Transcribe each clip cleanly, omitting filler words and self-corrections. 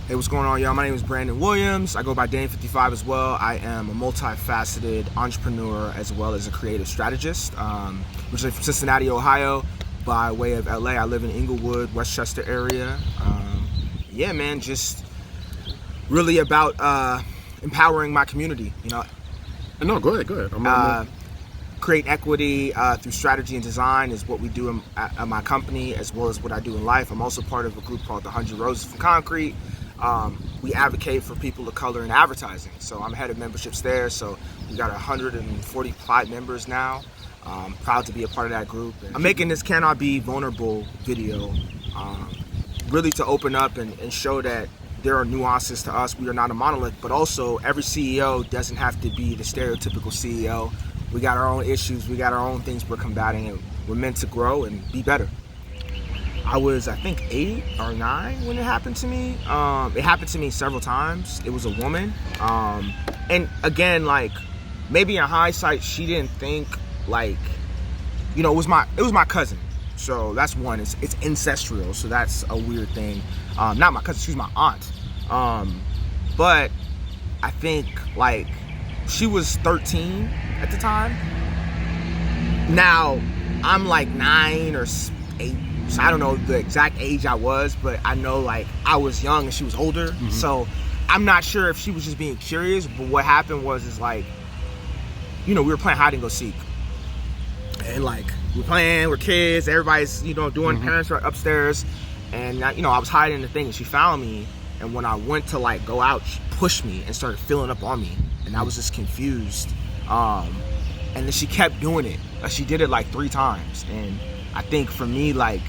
Hey, what's going on, y'all? My name is Brandon Williams. I go by Dane55 as well. I am a multifaceted entrepreneur as well as a creative strategist, originally from Cincinnati, Ohio, by way of LA. I live in Inglewood, Westchester area. Yeah, man, just really about empowering my community, you know. No, go ahead. Create equity through strategy and design is what we do at my company, as well as what I do in life. I'm also part of a group called the 100 Roses from Concrete. We advocate for people of color in advertising. So I'm head of memberships there. So we got 145 members now. Proud to be a part of that group. I'm making this Can I Be Vulnerable video really to open up and show that there are nuances to us. We are not a monolith, but also every CEO doesn't have to be the stereotypical CEO. We got our own issues. We got our own things we're combating, and we're meant to grow and be better. I was, I think, 8 or 9 when it happened to me. It happened to me several times. It was a woman. And again, like, maybe in hindsight, she didn't think, like, you know, it was my cousin. So that's one. It's ancestral. So that's a weird thing. Not my cousin. She's my aunt. But I think, like, she was 13 at the time. Now, I'm like 9 or 8. So I don't know the exact age I was, but I know, like, I was young and she was older. Mm-hmm. So I'm not sure if she was just being curious, but what happened was like, you know, we were playing hide and go seek. And, like, we're playing, we're kids, everybody's, you know, doing, parents are upstairs. And, you know, I was hiding in the thing and she found me. And when I went to, like, go out, she pushed me and started filling up on me. And I was just confused. And then she kept doing it. She did it like 3 times. And I think for me, like,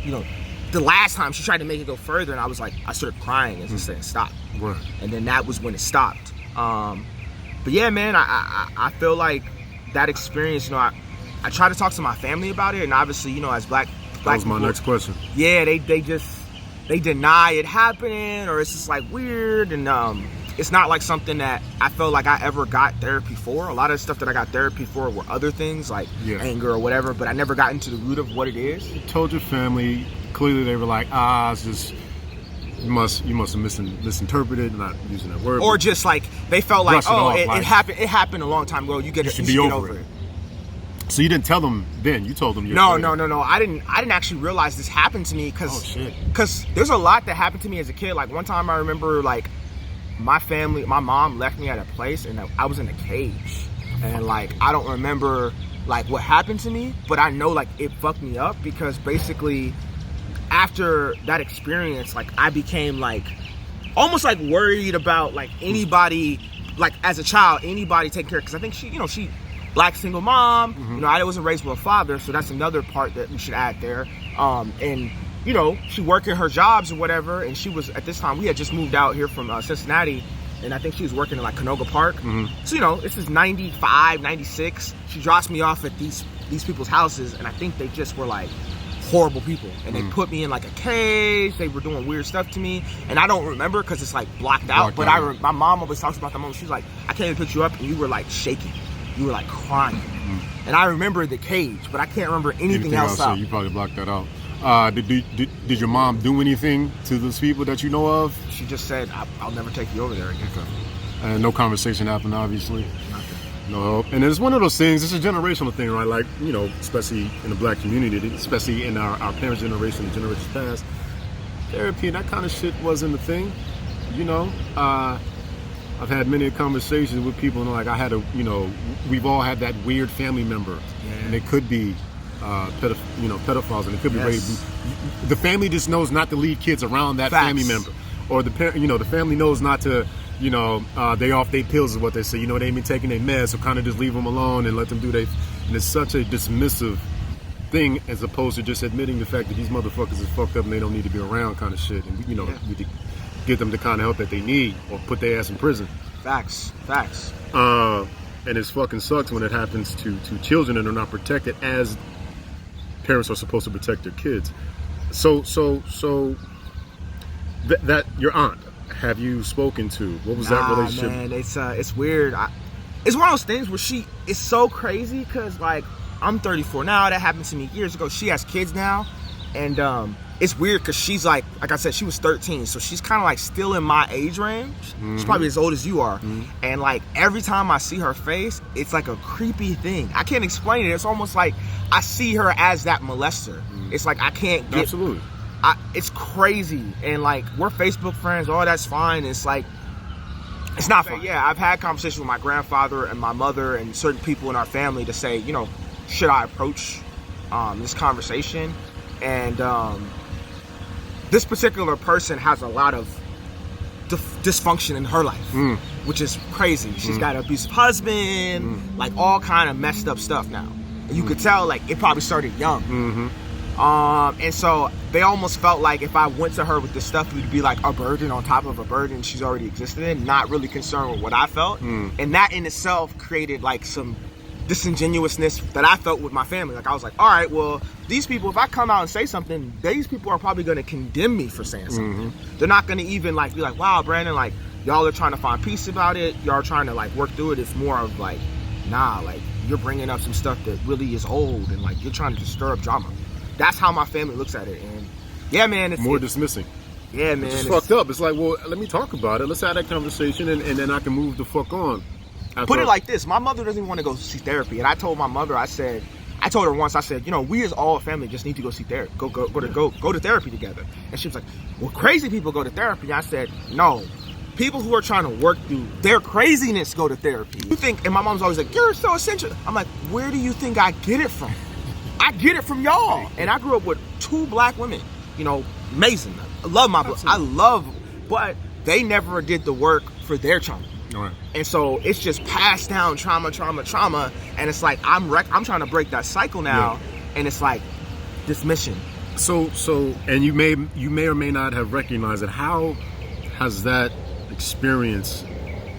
you know, the last time she tried to make it go further, and I was like, I started crying and just saying stop. Right. And then that was when it stopped. But yeah, man, I feel like that experience, you know, I try to talk to my family about it, and obviously, you know, as black that was people, my next question. Yeah, they deny it happening, or it's just like weird, and it's not like something that I felt like I ever got therapy for. A lot of stuff that I got therapy for were other things like anger or whatever, but I never got into the root of what it is. You told your family, clearly they were like, it's just, you must have misinterpreted, not using that word. Or just like, they felt like, it happened. It happened a long time ago, you should be get over it. So you didn't tell them then, you told them No. I didn't actually realize this happened to me because there's a lot that happened to me as a kid. Like, one time I remember, like, my mom left me at a place and I was in a cage, and, like, I don't remember, like, what happened to me, but I know, like, it fucked me up because basically after that experience, like, I became, like, almost like worried about, like, anybody, like, as a child, anybody taking care, because I think she black single mom, you know, I wasn't raised with a father, so that's another part that we should add there. And you know, she working her jobs or whatever, and she was, at this time, we had just moved out here from Cincinnati, and I think she was working in, like, Canoga Park. So, you know, this is 95, 96. She drops me off at these people's houses, and I think they just were, like, horrible people. And they put me in, like, a cage. They were doing weird stuff to me, and I don't remember because it's, like, blocked out. But my mom always talks about the moment. She's like, I came to pick you up, and you were, like, shaking. You were, like, crying. And I remember the cage, but I can't remember anything else. So you probably blocked that out. Did your mom do anything to those people that you know of? She just said, I'll never take you over there again. Okay. And no conversation happened, obviously. Nothing. No help. And it's one of those things, it's a generational thing, right? Like, you know, especially in the black community, especially in our parents' generation, the generations past, therapy and that kind of shit wasn't a thing, you know? I've had many conversations with people, and, like, we've all had that weird family member, and it could be pedophiles, and it could be rape. The family just knows not to leave kids around that family member, or the family knows not to, they off their pills is what they say. You know, they ain't taking their meds, so kind of just leave them alone and let them do and it's such a dismissive thing as opposed to just admitting the fact that these motherfuckers is fucked up and they don't need to be around, kind of shit. And we need to get them the kind of help that they need, or put their ass in prison. Facts. And it fucking sucks when it happens to children and they're not protected as parents are supposed to protect their kids. So that your aunt, have you spoken to? What was that relationship? Man, it's weird. It's one of those things where it's so crazy because, like, I'm 34 now. That happened to me years ago. She has kids now, and it's weird because she's like I said, she was 13, so she's kind of like still in my age range. She's probably as old as you are. And like every time I see her face, it's like a creepy thing. I can't explain it. It's almost like I see her as that molester. It's like I can't get. Absolutely. It's crazy. And like we're Facebook friends, all that's fine. It's like it's not fun. Yeah, I've had conversations with my grandfather and my mother and certain people in our family to say, you know, should I approach this conversation? And this particular person has a lot of dysfunction in her life, which is crazy. She's got an abusive husband, like all kind of messed up stuff now. And you could tell like it probably started young. And so they almost felt like if I went to her with this stuff, it would be like a burden on top of a burden she's already existed in, not really concerned with what I felt. And that in itself created like some disingenuousness that I felt with my family. Like I was like, all right, well, these people, if I come out and say something, these people are probably going to condemn me for saying something. They're not going to even like be like, wow, Brandon, like y'all are trying to find peace about it. Y'all are trying to like work through it. It's more of like, nah, like you're bringing up some stuff that really is old and like you're trying to just stir up drama. That's how my family looks at it. And yeah, man, it's more dismissing. Yeah, man, it's fucked up. It's like, well, let me talk about it. Let's have that conversation, and then I can move the fuck on. Put it like this: my mother doesn't want to go see therapy, and I told my mother, I told her once, I said, you know, we as all family just need to go see therapy, go to therapy together. And she was like, well, crazy people go to therapy. And I said, no, people who are trying to work through their craziness go to therapy. You think? And my mom's always like, you're so essential. I'm like, where do you think I get it from? I get it from y'all. And I grew up with 2 black women, you know, amazing. I love my but they never did the work for their trauma. Right. And so it's just passed down trauma, and it's like I'm trying to break that cycle now, and it's like this mission. So, and you may or may not have recognized it. How has that experience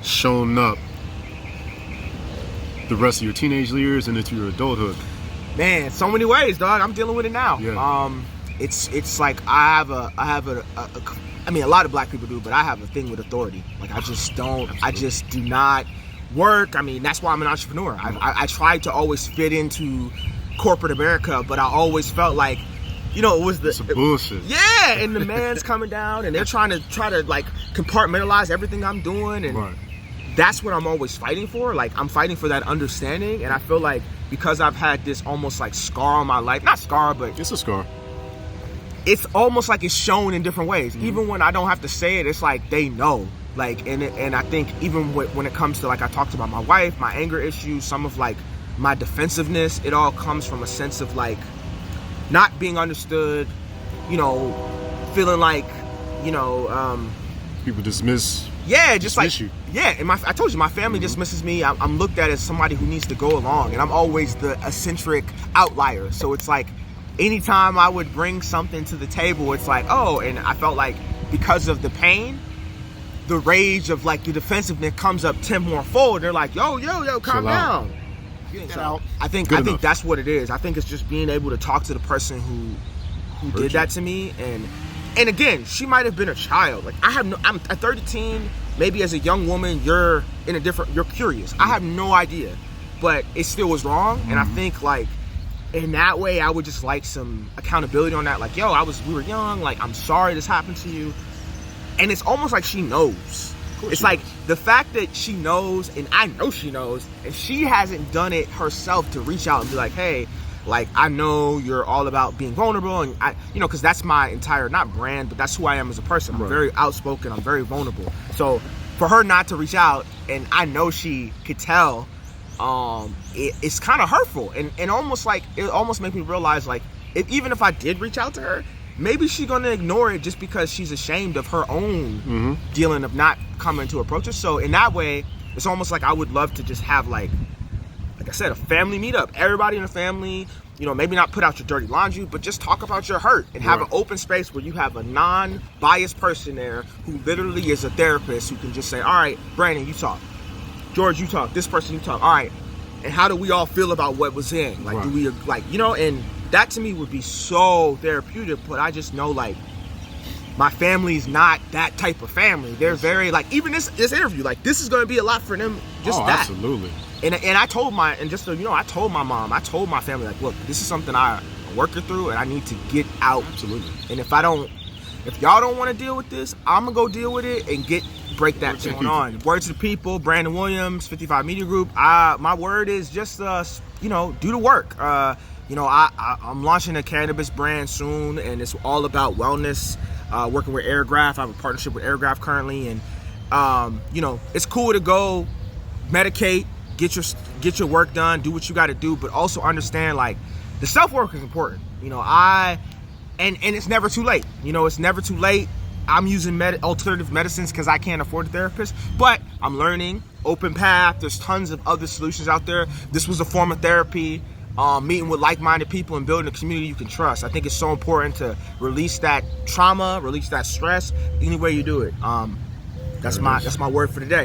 shown up the rest of your teenage years and into your adulthood? Man, so many ways, dog. I'm dealing with it now. Yeah. It's like I have a I mean, a lot of black people do, but I have a thing with authority. Like I just don't. Absolutely. I just do not work. I mean, that's why I'm an entrepreneur. I tried to always fit into corporate America, but I always felt like, you know, it was the bullshit. Yeah, and the man's coming down, and they're trying to like compartmentalize everything I'm doing, and right. That's what I'm always fighting for. Like I'm fighting for that understanding, and I feel like because I've had this almost like scar on my life, not scar, but it's a scar. It's almost like it's shown in different ways. Even when I don't have to say it, it's like they know. Like, and I think even when it comes to, like I talked about my wife, my anger issues, some of like my defensiveness, it all comes from a sense of like not being understood, you know, feeling like, you know, people dismiss. Yeah, just like you. Yeah, and I told you, my family dismisses me. I'm looked at as somebody who needs to go along, and I'm always the eccentric outlier. So it's like anytime I would bring something to the table, it's like, oh, and I felt like because of the pain, the rage of like the defensiveness comes up 10 more fold. They're like, yo, calm down. So I think that's what it is. I think it's just being able to talk to the person who did that to me, and again, she might have been a child. Like I'm at 13, maybe as a young woman, you're curious. I have no idea, but it still was wrong, and I think like in that way, I would just like some accountability on that. Like, yo, we were young. Like, I'm sorry this happened to you. And it's almost like she knows. It's like the fact that she knows, and I know she knows, and she hasn't done it herself to reach out and be like, hey, like, I know you're all about being vulnerable, and because that's my entire, not brand, but that's who I am as a person. I'm very outspoken. I'm very vulnerable. So for her not to reach out, and I know she could tell, it's kind of hurtful, and almost like it almost made me realize like even if I did reach out to her, maybe she's gonna ignore it just because she's ashamed of her own dealing of not coming to approach her. So in that way, it's almost like I would love to just have like I said, a family meetup. Everybody in the family, maybe not put out your dirty laundry, but just talk about your hurt and have an open space where you have a non-biased person there who literally is a therapist who can just say, all right, Brandon, you talk. George, you talk. This person, you talk. All right. And how do we all feel about what was in? Like, do we, and that to me would be so therapeutic, but I just know, like, my family's not that type of family. They're very, like, even this interview, like, this is going to be a lot for them, just that. Absolutely. And I told I told my mom, I told my family, like, look, this is something I I'm working through, and I need to get out. Absolutely. And if y'all don't want to deal with this, I'm gonna go deal with it and break that going on. Words to the people, Brandon Williams, 55 Media Group. My word is just do the work. I'm launching a cannabis brand soon, and it's all about wellness. Working with Airgraph, I have a partnership with Airgraph currently, and it's cool to go medicate, get your work done, do what you got to do, but also understand like the self work is important. And it's never too late. It's never too late. I'm using alternative medicines because I can't afford a therapist, but I'm learning. Open path. There's tons of other solutions out there. This was a form of therapy. Meeting with like-minded people and building a community you can trust. I think it's so important to release that trauma, release that stress, any way you do it. That's my word for today.